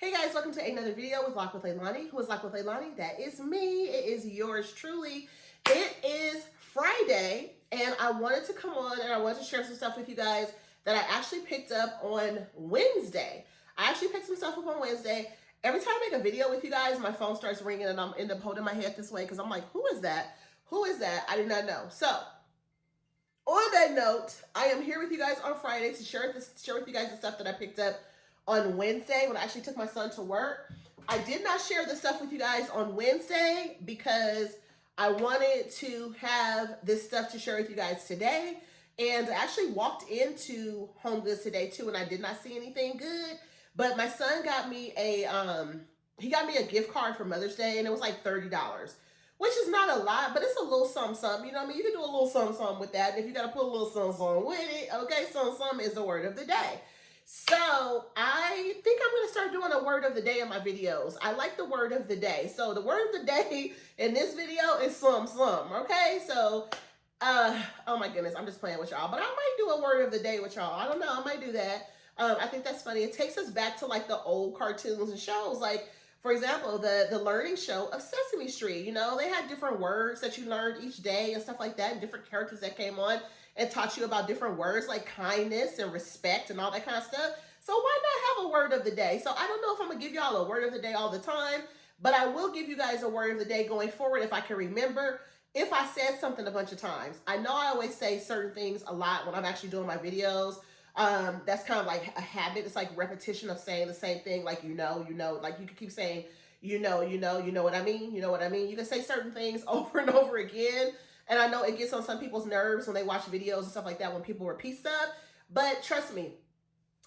Hey guys, welcome to another video with Lock with Leilani. Who is Lock with Leilani? That is me. It is yours truly. It is Friday, and I wanted to come on and I wanted to share some stuff with you guys that I actually picked up on Wednesday. I actually picked some stuff up on Wednesday. Every time I make a video with you guys, my phone starts ringing and I'm end up holding my head this way because I'm like, who is that? Who is that? I do not know. So, on that note, I am here with you guys on Friday to share with you guys the stuff that I picked up on Wednesday when I actually took my son to work. I did not share the stuff with you guys on Wednesday because I wanted to have this stuff to share with you guys today. And I actually walked into Homegoods today too, and I did not see anything good. But my son got me he got me a gift card for Mother's Day, and it was like $30, which is not a lot, but it's a little something. You know what I mean? You can do a little something with that. And if you got to put a little something with it, okay, something is the word of the day. So I think I'm going to start doing a word of the day in my videos. I like the word of the day. So the word of the day in this video is some, okay? So, oh my goodness, I'm just playing with y'all. But I might do a word of the day with y'all. I don't know. I might do that. I think that's funny. It takes us back to like the old cartoons and shows. Like, for example, the learning show of Sesame Street. You know, they had different words that you learned each day and stuff like that, and different characters that came on and taught you about different words like kindness and respect and all that kind of stuff. So why not have a word of the day? So I don't know if I'm going to give y'all a word of the day all the time, but I will give you guys a word of the day going forward if I can remember, if I said something a bunch of times. I know I always say certain things a lot when I'm actually doing my videos. That's kind of like a habit. It's like repetition of saying the same thing, like, you know, like you could keep saying, you know what I mean? You know what I mean? You can say certain things over and over again. And I know it gets on some people's nerves when they watch videos and stuff like that when people repeat stuff. But trust me,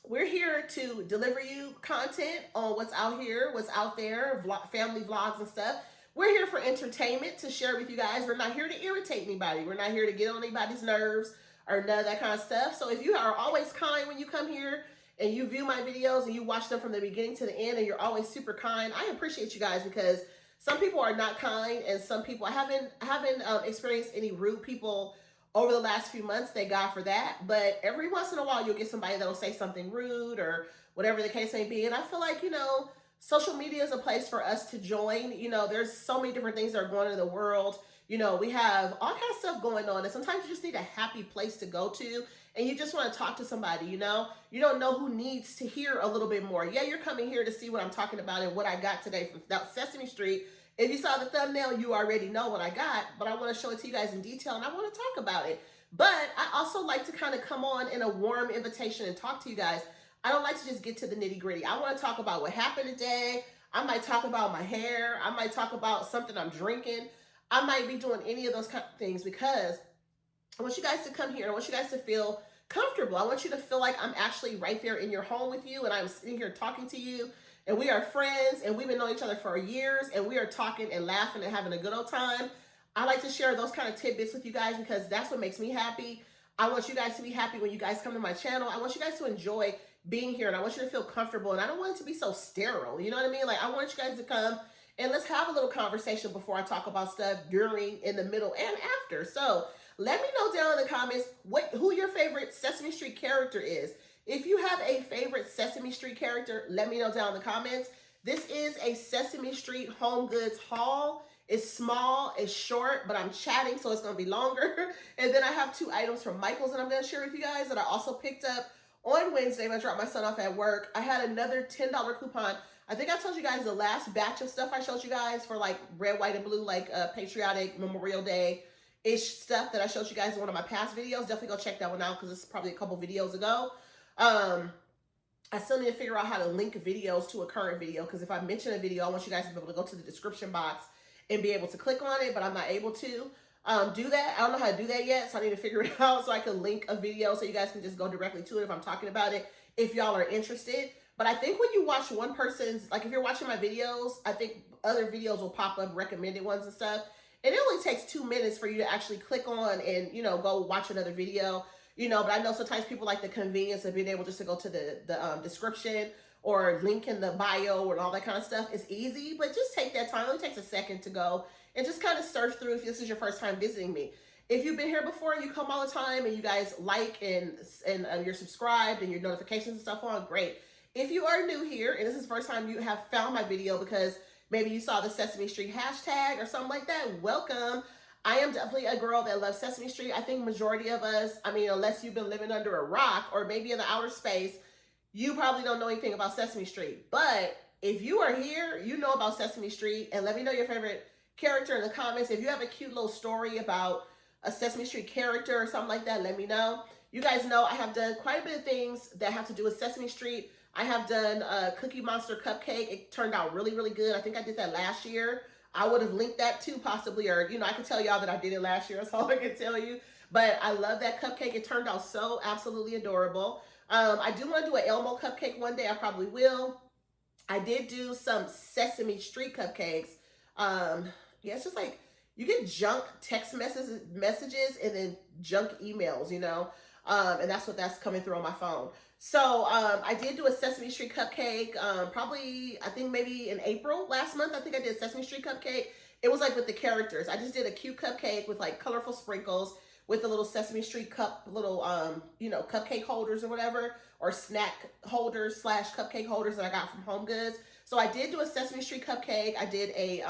we're here to deliver you content on what's out here, what's out there, family vlogs and stuff. We're here for entertainment to share with you guys. We're not here to irritate anybody. We're not here to get on anybody's nerves or none of that kind of stuff. So if you are always kind when you come here and you view my videos and you watch them from the beginning to the end and you're always super kind, I appreciate you guys because some people are not kind, and some people I haven't experienced any rude people over the last few months. Thank God for that. But every once in a while, you'll get somebody that'll say something rude or whatever the case may be. And I feel like, you know, social media is a place for us to join. You know, there's so many different things that are going on in the world. You know, we have all kinds of stuff going on, and sometimes you just need a happy place to go to, and you just want to talk to somebody. You know, you don't know who needs to hear a little bit more. Yeah, you're coming here to see what I'm talking about and what I got today from Sesame Street. If you saw the thumbnail, you already know what I got, but I want to show it to you guys in detail, and I want to talk about it. But I also like to kind of come on in a warm invitation and talk to you guys. I don't like to just get to the nitty gritty. I want to talk about what happened today. I might talk about my hair. I might talk about something I'm drinking. I might be doing any of those kind of things because I want you guys to come here. I want you guys to feel comfortable. I want you to feel like I'm actually right there in your home with you, and I'm sitting here talking to you, and we are friends, and we've been knowing each other for years, and we are talking and laughing and having a good old time. I like to share those kind of tidbits with you guys because that's what makes me happy. I want you guys to be happy when you guys come to my channel. I want you guys to enjoy being here, and I want you to feel comfortable, and I don't want it to be so sterile. You know what I mean? Like, I want you guys to come and let's have a little conversation before I talk about stuff during, in the middle, and after. So let me know down in the comments who your favorite Sesame Street character is. If you have a favorite Sesame Street character, let me know down in the comments. This is a Sesame Street Homegoods haul. It's small, it's short, but I'm chatting, so it's going to be longer. And then I have 2 items from Michael's that I'm going to share with you guys that I also picked up on Wednesday when I dropped my son off at work. I had another $10 coupon. I think I told you guys the last batch of stuff I showed you guys for like red, white, and blue, like patriotic Memorial Day-ish stuff that I showed you guys in one of my past videos. Definitely go check that one out because it's probably a couple videos ago. I still need to figure out how to link videos to a current video because if I mention a video, I want you guys to be able to go to the description box and be able to click on it, but I'm not able to do that. I don't know how to do that yet, so I need to figure it out so I can link a video so you guys can just go directly to it if I'm talking about it, if y'all are interested. But I think when you watch one person's, like if you're watching my videos, I think other videos will pop up, recommended ones and stuff. And it only takes 2 minutes for you to actually click on and, you know, go watch another video, you know. But I know sometimes people like the convenience of being able just to go to the description or link in the bio and all that kind of stuff. It's easy, but just take that time. It only takes a second to go and just kind of search through if this is your first time visiting me. If you've been here before and you come all the time and you guys like and you're subscribed and your notifications and stuff on, great. If you are new here and this is the first time you have found my video because maybe you saw the Sesame Street hashtag or something like that, welcome. I am definitely a girl that loves Sesame Street. I think majority of us, I mean, unless you've been living under a rock or maybe in the outer space, you probably don't know anything about Sesame Street. But if you are here, you know about Sesame Street, and let me know your favorite character in the comments. If you have a cute little story about a Sesame Street character or something like that, let me know. You guys know I have done quite a bit of things that have to do with Sesame Street. I have done a Cookie Monster cupcake. It turned out really, really good. I think I did that last year. I would have linked that too, possibly, or, you know, I could tell y'all that I did it last year. That's all I can tell you. But I love that cupcake. It turned out so absolutely adorable. I do want to do an Elmo cupcake one day. I probably will. I did do some Sesame Street cupcakes. Yeah, it's just like you get junk text messages and then junk emails, you know, and that's coming through on my phone. So I did do a Sesame Street cupcake, probably, I think maybe in April last month. I think I did a Sesame Street cupcake. It was like with the characters. I just did a cute cupcake with like colorful sprinkles with the little Sesame Street cup, little, you know, cupcake holders or whatever, or snack holders / cupcake holders that I got from HomeGoods. So I did do a Sesame Street cupcake. I did a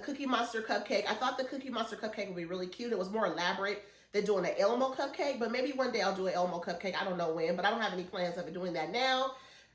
Cookie Monster cupcake. I thought the Cookie Monster cupcake would be really cute. It was more elaborate than doing an Elmo cupcake, but maybe one day I'll do an Elmo cupcake. I don't know when, but I don't have any plans of doing that now.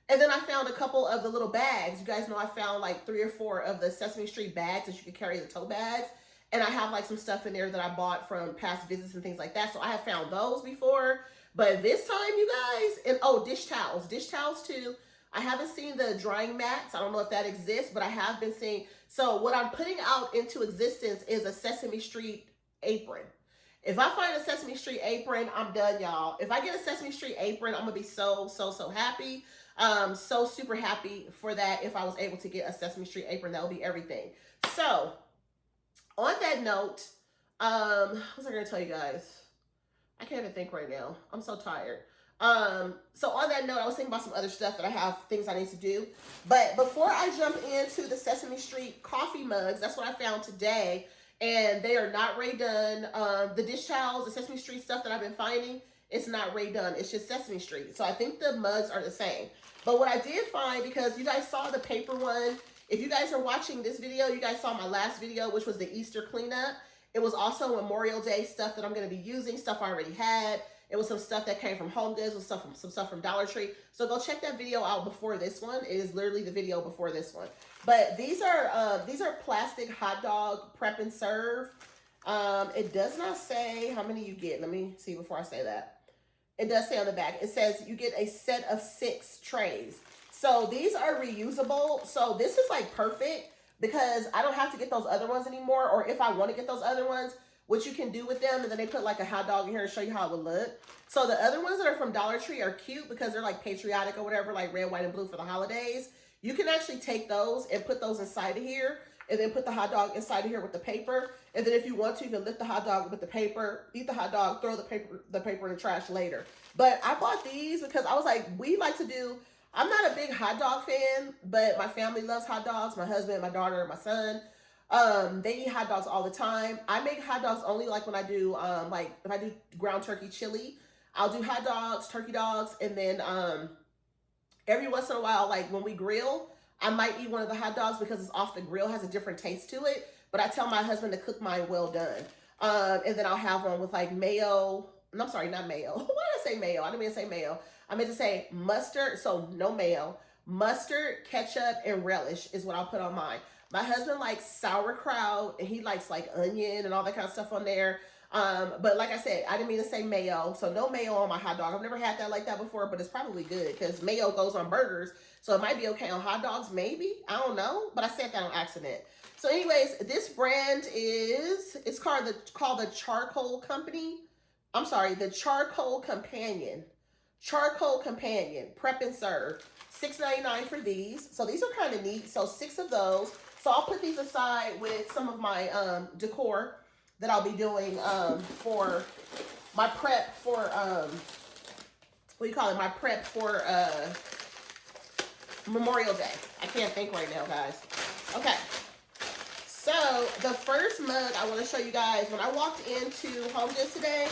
And then I found a couple of the little bags. You guys know I found like 3 or 4 of the Sesame Street bags that you could carry, the tote bags. And I have like some stuff in there that I bought from past visits and things like that. So I have found those before. But this time, you guys, and oh, dish towels too. I haven't seen the drying mats. I don't know if that exists, but I have been seeing. So what I'm putting out into existence is a Sesame Street apron. If I find a Sesame Street apron, I'm done, y'all. If I get a Sesame Street apron, I'm going to be so happy. So super happy for that. If I was able to get a Sesame Street apron, that would be everything. So on that note, what was I going to tell you guys? I can't even think right now. I'm so tired. So on that note, I was thinking about some other stuff that I have, things I need to do. But before I jump into the Sesame Street coffee mugs, that's what I found today. And they are not redone. The dish towels, the Sesame Street stuff that I've been finding, it's not redone. It's just Sesame Street. So I think the mugs are the same. But what I did find, because you guys saw the paper one, if you guys are watching this video, you guys saw my last video, which was the Easter cleanup. It was also Memorial Day stuff that I'm going to be using, stuff I already had. It was some stuff that came from HomeGoods, some stuff from Dollar Tree. So go check that video out before this one. It is literally the video before this one. But these are plastic hot dog prep and serve. It does not say how many you get. Let me see before I say that. It does say on the back. It says you get a set of 6 trays. So these are reusable. So this is like perfect because I don't have to get those other ones anymore. Or if I want to get those other ones, what you can do with them, and then they put like a hot dog in here and show you how it would look. So the other ones that are from Dollar Tree are cute because they're like patriotic or whatever, like red, white, and blue for the holidays. You can actually take those and put those inside of here and then put the hot dog inside of here with the paper. And then if you want to, you can lift the hot dog with the paper, eat the hot dog, throw the paper in the trash later. But I bought these because I was like, we like to do, I'm not a big hot dog fan, but my family loves hot dogs. My husband, my daughter, my son. They eat hot dogs all the time. I make hot dogs only like when I do, like if I do ground turkey chili, I'll do hot dogs, turkey dogs. And then, every once in a while, like when we grill, I might eat one of the hot dogs because it's off the grill, has a different taste to it. But I tell my husband to cook mine well done. And then I'll have one with like mayo. No, I'm sorry, not mayo. Why did I say mayo? I didn't mean to say mayo. I meant to say mustard. So no mayo, mustard, ketchup, and relish is what I'll put on mine. My husband likes sauerkraut, and he likes like onion and all that kind of stuff on there. But like I said, I didn't mean to say mayo. So no mayo on my hot dog. I've never had that like that before, but it's probably good because mayo goes on burgers. So it might be okay on hot dogs, maybe. I don't know. But I said that on accident. So anyways, this brand it's called the Charcoal Company. I'm sorry, the Charcoal Companion. Charcoal Companion. Prep and serve. $6.99 for these. So these are kind of neat. So 6 of those. So I'll put these aside with some of my decor that I'll be doing for my prep for, what do you call it? My prep for Memorial Day. I can't think right now, guys. Okay. So the first mug I want to show you guys, when I walked into HomeGoods today,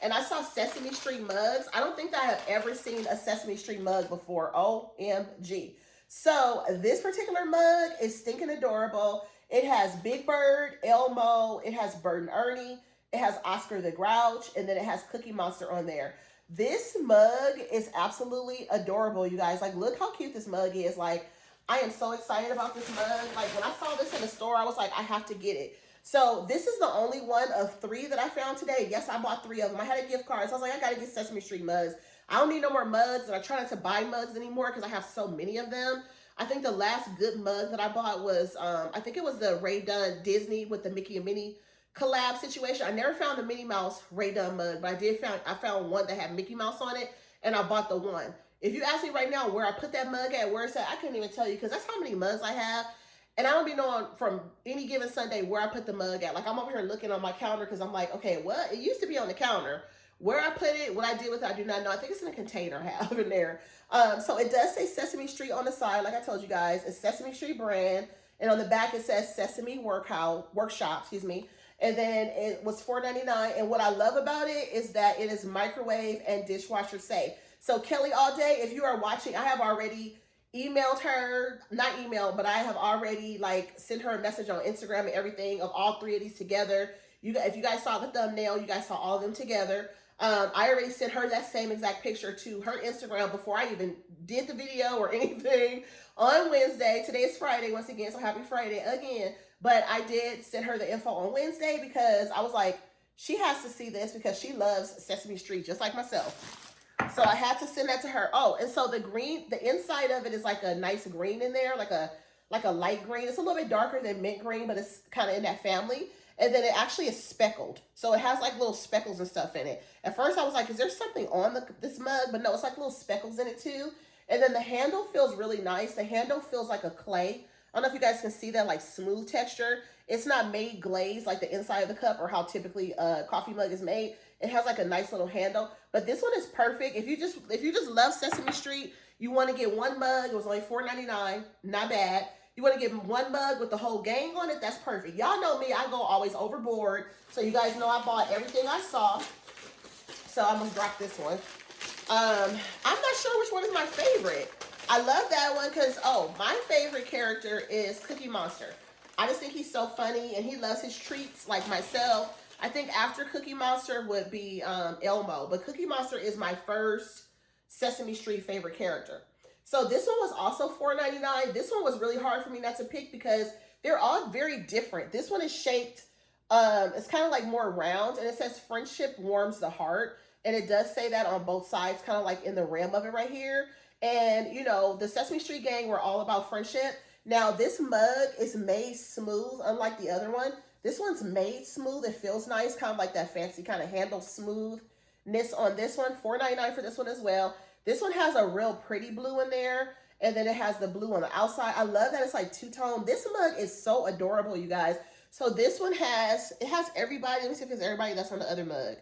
and I saw Sesame Street mugs. I don't think that I have ever seen a Sesame Street mug before. OMG. So this particular mug is stinking adorable. It has Big Bird, Elmo, it has Bert and Ernie, it has Oscar the Grouch, and then it has Cookie Monster on there. This mug is absolutely adorable, you guys. Like, look how cute this mug is. Like, I am so excited about this mug. Like, when I saw this in the store, I was like, I have to get it. So this is the only one of 3 that I found today. Yes, I bought 3 of them. I had a gift card, so I was like, I gotta get Sesame Street mugs. I don't need no more mugs, and I try not to buy mugs anymore because I have so many of them. I think the last good mug that I bought was, I think it was the Ray Dunn Disney with the Mickey and Minnie collab situation. I never found a Minnie Mouse Ray Dunn mug, but I found one that had Mickey Mouse on it, and I bought the one. If you ask me right now where I put that mug at, where it's at, I couldn't even tell you because that's how many mugs I have. And I don't be knowing from any given Sunday where I put the mug at. Like, I'm over here looking on my counter because I'm like, okay, well, it used to be on the counter. Where I put it, what I did with it, I do not know. I think it's in a container I have in there. So it does say Sesame Street on the side. Like I told you guys, it's Sesame Street brand. And on the back, it says Sesame Workshop, excuse me. And then it was $4.99. And what I love about it is that it is microwave and dishwasher safe. So Kelly All Day, if you are watching, I have already emailed her, not emailed, but I have already like sent her a message on Instagram and everything of all 3 of these together. If you guys saw the thumbnail, you guys saw all of them together. I already sent her that same exact picture to her Instagram before I even did the video or anything on Wednesday. Today is Friday once again, so happy Friday again. But I did send her the info on Wednesday because I was like, she has to see this because she loves Sesame Street just like myself. So I had to send that to her. Oh, and so the green, the inside of it is like a nice green in there, like a light green. It's a little bit darker than mint green, but it's kind of in that family. And then it actually is speckled. So it has like little speckles and stuff in it. At first I was like, is there something on this mug? But no, it's like little speckles in it too. And then the handle feels really nice. The handle feels like a clay. I don't know if you guys can see that like smooth texture. It's not made glazed like the inside of the cup or how typically a coffee mug is made. It has like a nice little handle. But this one is perfect. If you just love Sesame Street, you want to get one mug. It was only $4.99. Not bad. You want to get one mug with the whole gang on it? That's perfect. Y'all know me. I go always overboard. So you guys know I bought everything I saw. So I'm going to drop this one. I'm not sure which one is my favorite. I love that one because, my favorite character is Cookie Monster. I just think he's so funny and he loves his treats like myself. I think after Cookie Monster would be Elmo. But Cookie Monster is my first Sesame Street favorite character. So this one was also $4.99. This one was really hard for me not to pick because they're all very different. This one is shaped, it's kind of like more round, and it says friendship warms the heart. And it does say that on both sides, kind of like in the rim of it right here. And, you know, the Sesame Street gang were all about friendship. Now, this mug is made smooth, unlike the other one. This one's made smooth. It feels nice, kind of like that fancy kind of handle smoothness on this one. $4.99 for this one as well. This one has a real pretty blue in there, and then it has the blue on the outside. I love that it's like two-tone. This mug is so adorable, you guys. So this one has everybody. Let me see if there's everybody that's on the other mug.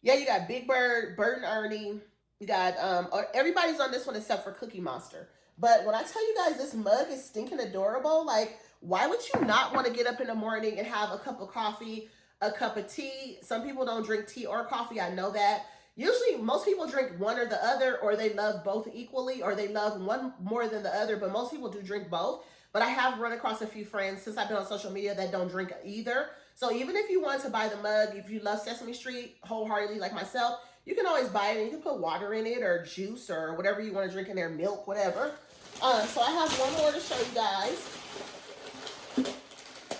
Yeah, you got Big Bird, Bert and Ernie. You got, everybody's on this one except for Cookie Monster. But when I tell you guys this mug is stinking adorable, like, why would you not want to get up in the morning and have a cup of coffee, a cup of tea? Some people don't drink tea or coffee. I know that. Usually, most people drink one or the other, or they love both equally, or they love one more than the other, but most people do drink both. But I have run across a few friends since I've been on social media that don't drink either. So even if you want to buy the mug, if you love Sesame Street wholeheartedly like myself, you can always buy it and you can put water in it or juice or whatever you want to drink in there, milk, whatever. So I have one more to show you guys.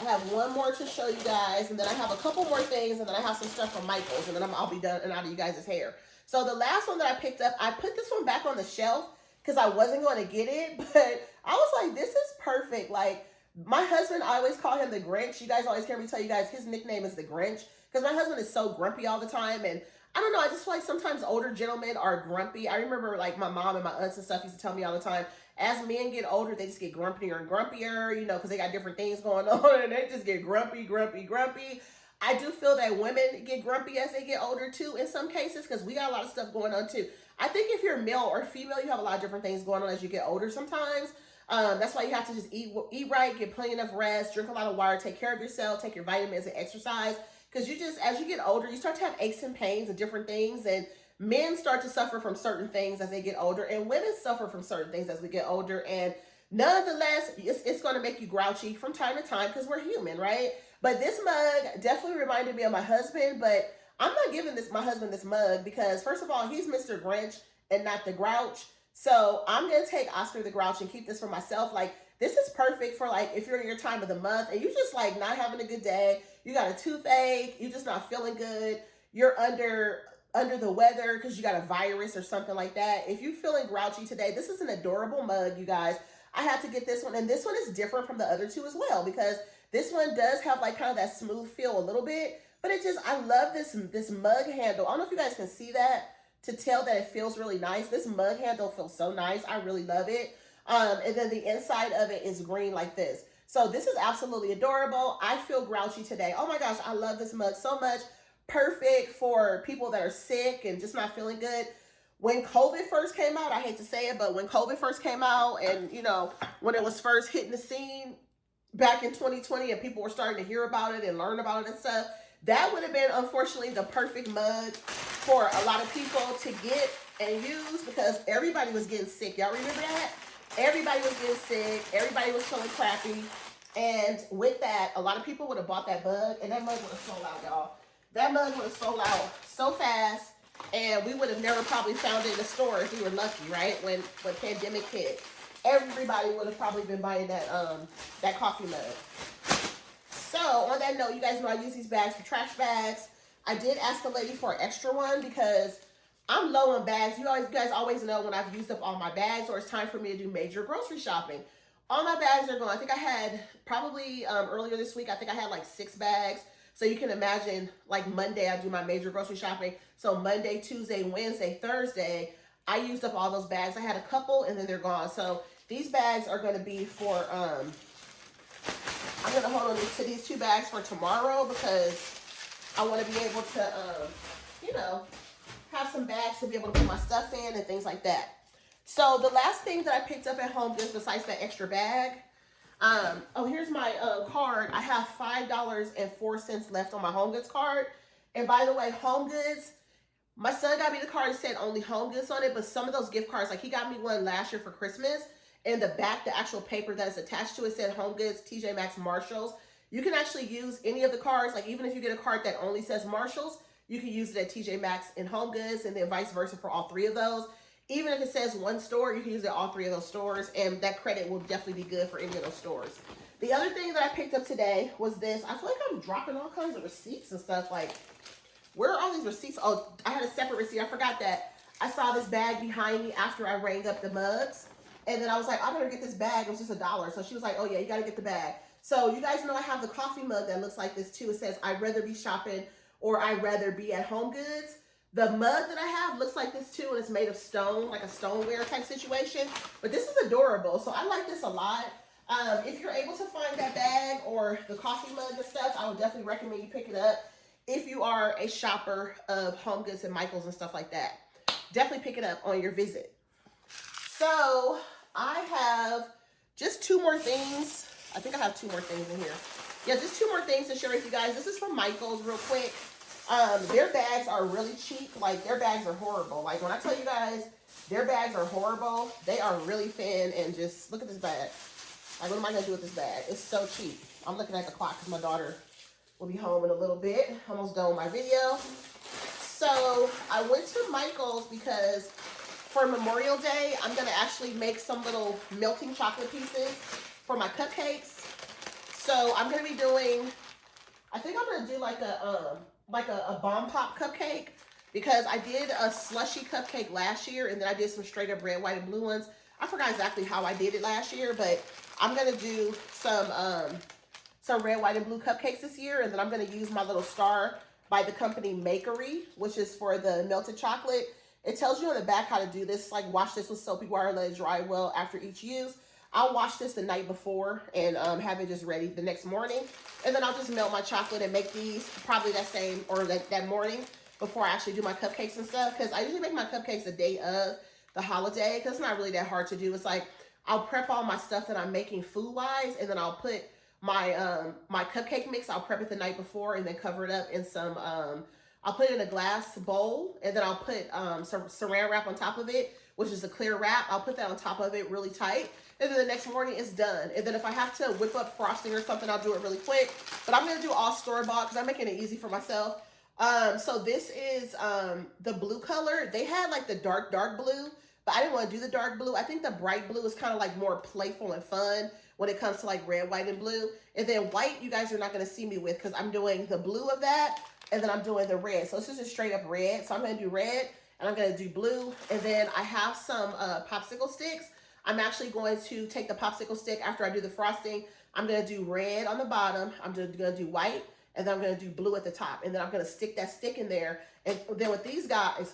I have one more to show you guys, and then I have a couple more things, and then I have some stuff from Michael's, and then I'll be done and out of you guys' hair. So the last one that I picked up, I put this one back on the shelf because I wasn't going to get it, but I was like, this is perfect. Like, my husband, I always call him the Grinch. You guys always hear me tell you guys his nickname is the Grinch because my husband is so grumpy all the time, and I don't know, I just feel like sometimes older gentlemen are grumpy. I remember like my mom and my aunts and stuff used to tell me all the time, as men get older, they just get grumpier and grumpier, you know, because they got different things going on and they just get grumpy, grumpy, grumpy. I do feel that women get grumpy as they get older too in some cases because we got a lot of stuff going on too. I think if you're male or female, you have a lot of different things going on as you get older sometimes. That's why you have to just eat right, get plenty enough rest, drink a lot of water, take care of yourself, take your vitamins and exercise. because you just, as you get older, you start to have aches and pains and different things, and men start to suffer from certain things as they get older, and women suffer from certain things as we get older, and nonetheless, it's going to make you grouchy from time to time because we're human, right? But this mug definitely reminded me of my husband, but I'm not giving my husband this mug because, first of all, he's Mr. Grinch and not the Grouch. So I'm going to take Oscar the Grouch and keep this for myself. Like, this is perfect for, like, if you're in your time of the month and you just, like, not having a good day, you got a toothache, you just not feeling good, you're under the weather because you got a virus or something like that. If you're feeling grouchy today, this is an adorable mug, you guys. I had to get this one, and this one is different from the other two as well because this one does have, like, kind of that smooth feel a little bit, but it just, I love this mug handle. I don't know if you guys can see that to tell that it feels really nice. This mug handle feels so nice. I really love it. And then the inside of it is green like this. So this is absolutely adorable. I feel grouchy today. Oh my gosh, I love this mug so much. Perfect for people that are sick and just not feeling good. When COVID first came out, I hate to say it, but when COVID first came out and, you know, when it was first hitting the scene back in 2020 and people were starting to hear about it and learn about it and stuff, that would have been, unfortunately, the perfect mug for a lot of people to get and use because everybody was getting sick. Y'all remember that? Everybody was getting sick. Everybody was feeling crappy. And with that, a lot of people would have bought that mug, and that mug would have sold out, y'all. That mug would have sold out so fast, and we would have never probably found it in the store if we were lucky, right? When pandemic hit, everybody would have probably been buying that coffee mug. So on that note, you guys know I use these bags for trash bags. I did ask the lady for an extra one because I'm low on bags. You guys always know when I've used up all my bags or it's time for me to do major grocery shopping. All my bags are gone. I think I had probably earlier this week, I think I had like 6 bags. So you can imagine like Monday, I do my major grocery shopping. So Monday, Tuesday, Wednesday, Thursday, I used up all those bags. I had a couple and then they're gone. So these bags are going to be for, I'm going to hold on to these 2 bags for tomorrow because I want to be able to, you know, have some bags to be able to put my stuff in and things like that. So the last thing that I picked up at Homegoods besides that extra bag, oh, here's my card. I have $5.04 left on my Homegoods card. And by the way, Homegoods, my son got me the card that said only Homegoods on it, but some of those gift cards, like he got me one last year for Christmas, and the back, the actual paper that is attached to it said Homegoods, TJ Maxx, Marshalls. You can actually use any of the cards, like even if you get a card that only says Marshalls, you can use it at TJ Maxx and Homegoods, and then vice versa for all 3 of those. Even if it says one store, you can use it at all 3 of those stores, and that credit will definitely be good for any of those stores. The other thing that I picked up today was this. I feel like I'm dropping all kinds of receipts and stuff. Like, where are all these receipts? Oh, I had a separate receipt. I forgot that. I saw this bag behind me after I rang up the mugs, and then I was like, I better get this bag. It was just $1. So she was like, oh yeah, you got to get the bag. So you guys know I have the coffee mug that looks like this too. It says, I'd rather be shopping or I'd rather be at Homegoods. The mug that I have looks like this too, and it's made of stone, like a stoneware type situation. But this is adorable, so I like this a lot. If you're able to find that bag or the coffee mug and stuff, I would definitely recommend you pick it up. If you are a shopper of Homegoods and Michaels and stuff like that, definitely pick it up on your visit. So I have just 2 more things. I think I have 2 more things in here. Yeah, just 2 more things to share with you guys. This is from Michaels real quick. Their bags are really cheap. Like, their bags are horrible. Like, when I tell you guys, their bags are horrible. They are really thin, and just look at this bag. Like, what am I going to do with this bag? It's so cheap. I'm looking at the clock because my daughter will be home in a little bit. Almost done with my video. So, I went to Michael's because for Memorial Day, I'm going to actually make some little melting chocolate pieces for my cupcakes. So, I'm going to be doing, I think I'm going to do like a bomb pop cupcake because I did a slushy cupcake last year, and then I did some straight up red, white, and blue ones. I forgot exactly how I did it last year, but I'm gonna do some red, white, and blue cupcakes this year, and then I'm gonna use my little star by the company Makery, which is for the melted chocolate. It tells you on the back how to do this. Like, wash this with soapy water, let it dry well after each use. I'll wash this the night before and have it just ready the next morning. And then I'll just melt my chocolate and make these probably that same or that morning before I actually do my cupcakes and stuff. Because I usually make my cupcakes the day of the holiday because it's not really that hard to do. It's like I'll prep all my stuff that I'm making food-wise, and then I'll put my cupcake mix. I'll prep it the night before and then cover it up in some I'll put it in a glass bowl, and then I'll put some saran wrap on top of it, which is a clear wrap. I'll put that on top of it really tight, and then the next morning it's done. And then if I have to whip up frosting or something, I'll do it really quick. But I'm gonna do all store-bought because I'm making it easy for myself. So this is the blue color. They had like the dark blue, but I didn't want to do the dark blue. I think the bright blue is kind of like more playful and fun when it comes to like red, white, and blue. And then white, you guys are not going to see me with because I'm doing the blue of that, and then I'm doing the red. So this is just straight up red. So I'm going to do red, and I'm going to do blue. And then I have some popsicle sticks. I'm actually going to take the popsicle stick after I do the frosting. I'm going to do red on the bottom. I'm just going to do white, and then I'm going to do blue at the top. And then I'm going to stick that stick in there. And then with these guys,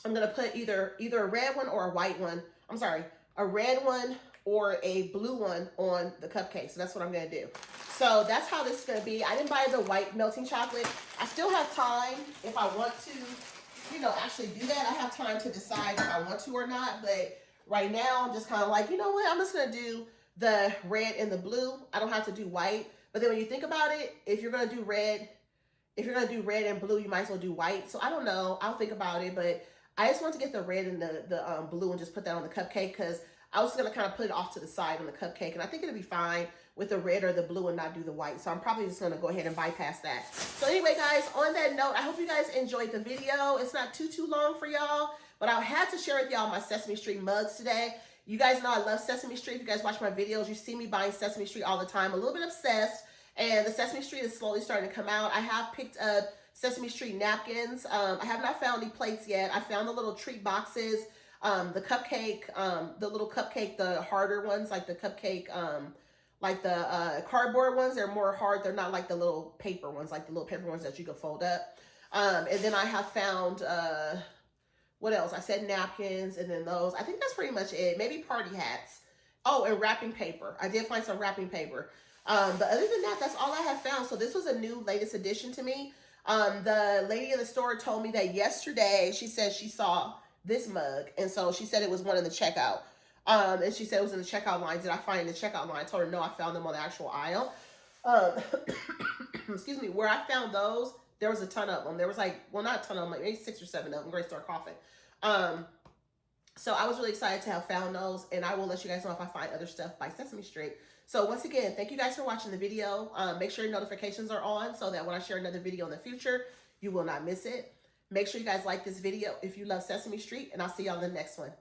I'm going to put either a red one or a white one. I'm sorry, a red one or a blue one on the cupcake. So that's what I'm going to do. So that's how this is going to be. I didn't buy the white melting chocolate. I still have time if I want to, you know, actually do that. I have time to decide if I want to or not. But right now, I'm just kind of like, you know what? I'm just going to do the red and the blue. I don't have to do white. But then when you think about it, if you're going to do red, and blue, you might as well do white. So I don't know. I'll think about it. But I just want to get the red and the blue and just put that on the cupcake because I was going to kind of put it off to the side on the cupcake. And I think it'll be fine with the red or the blue and not do the white. So I'm probably just going to go ahead and bypass that. So anyway, guys, on that note, I hope you guys enjoyed the video. It's not too long for y'all, but I had to share with y'all my Sesame Street mugs today. You guys know I love Sesame Street. If you guys watch my videos, you see me buying Sesame Street all the time. A little bit obsessed. And the Sesame Street is slowly starting to come out. I have picked up Sesame Street napkins. I have not found any plates yet. I found the little treat boxes, the cupcake, the little cupcake, the harder ones, like the cupcake, like the cardboard ones. They're more hard. They're not like the little paper ones, like the little paper ones that you can fold up. And then I have found, what else? I said napkins, and then those. I think that's pretty much it. Maybe party hats. Oh, and wrapping paper. I did find some wrapping paper. But other than that, that's all I have found. So this was a new latest addition to me. The lady in the store told me that yesterday she said she saw this mug. And so she said it was one in the checkout. And she said it was in the checkout line. Did I find it in the checkout line? I told her no, I found them on the actual aisle. Excuse me. Where I found those, there was a ton of them. There was like, well, not a ton of them, like maybe 6 or 7 of them. Grace started coughing. So I was really excited to have found those, and I will let you guys know if I find other stuff by Sesame Street. So once again, thank you guys for watching the video. Make sure your notifications are on so that when I share another video in the future, you will not miss it. Make sure you guys like this video if you love Sesame Street, and I'll see y'all in the next one.